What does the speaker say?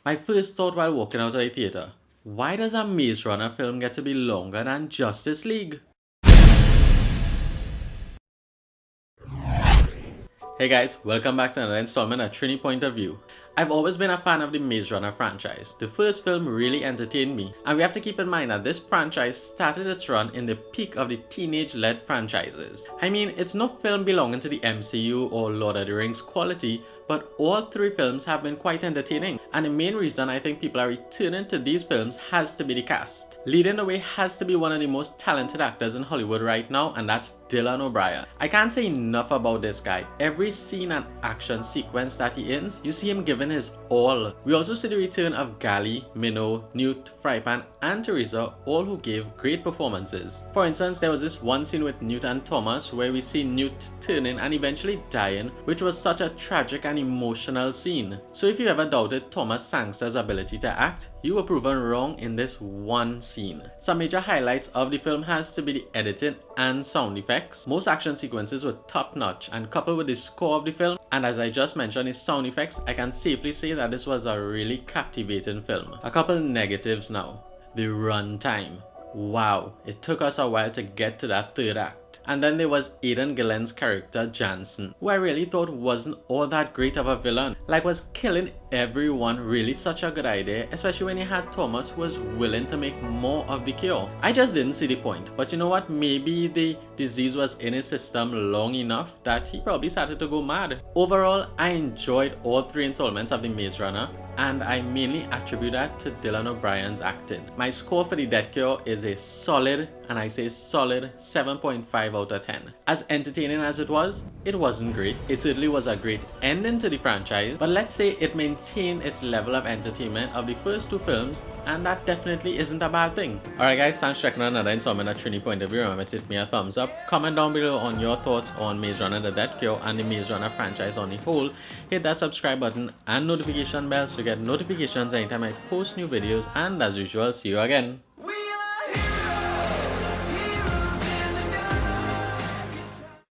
My first thought while walking out of the theatre, why does a Maze Runner film get to be longer than Justice League? Hey guys, welcome back to another installment of Trini Point of View. I've always been a fan of the Maze Runner franchise. The first film really entertained me, and we have to keep in mind that this franchise started its run in the peak of the teenage-led franchises. I mean, it's no film belonging to the MCU or Lord of the Rings quality, but all three films have been quite entertaining, and the main reason I think people are returning to these films has to be the cast. Leading the way has to be one of the most talented actors in Hollywood right now, and that's Dylan O'Brien. I can't say enough about this guy. Every scene and action sequence that he ends, you see him giving his all. We also see the return of Gally, Minnow, Newt, Frypan, and Teresa, all who gave great performances. For instance, there was this one scene with Newt and Thomas where we see Newt turning and eventually dying, which was such a tragic and emotional scene. So if you ever doubted Thomas Sangster's ability to act, you were proven wrong in this one scene. Some major highlights of the film has to be the editing and sound effects. Most action sequences were top notch, and coupled with the score of the film, and as I just mentioned, the sound effects, I can safely say that this was a really captivating film. A couple negatives now. The runtime. Wow, it took us a while to get to that third act. And then there was Aidan Gillen's character Jansen, who I really thought wasn't all that great of a villain. Like, was killing everyone really such a good idea, especially when you had Thomas who was willing to make more of the cure. I just didn't see the point, but you know what, maybe the disease was in his system long enough that he probably started to go mad. Overall, I enjoyed all three installments of the Maze Runner, and I mainly attribute that to Dylan O'Brien's acting. My score for the Death Cure is a solid, and I say solid, 7.5 out of 10. As entertaining as it wasn't great. It certainly was a great ending to the franchise, but let's say it maintained its level of entertainment of the first two films, and that definitely isn't a bad thing. Alright guys, thanks for checking out another installment of Trini Point of View. Remember to hit me a thumbs up, comment down below on your thoughts on Maze Runner The Death Cure and the Maze Runner franchise on the whole. Hit that subscribe button and notification bell to get notifications anytime I post new videos, and as usual, see you again.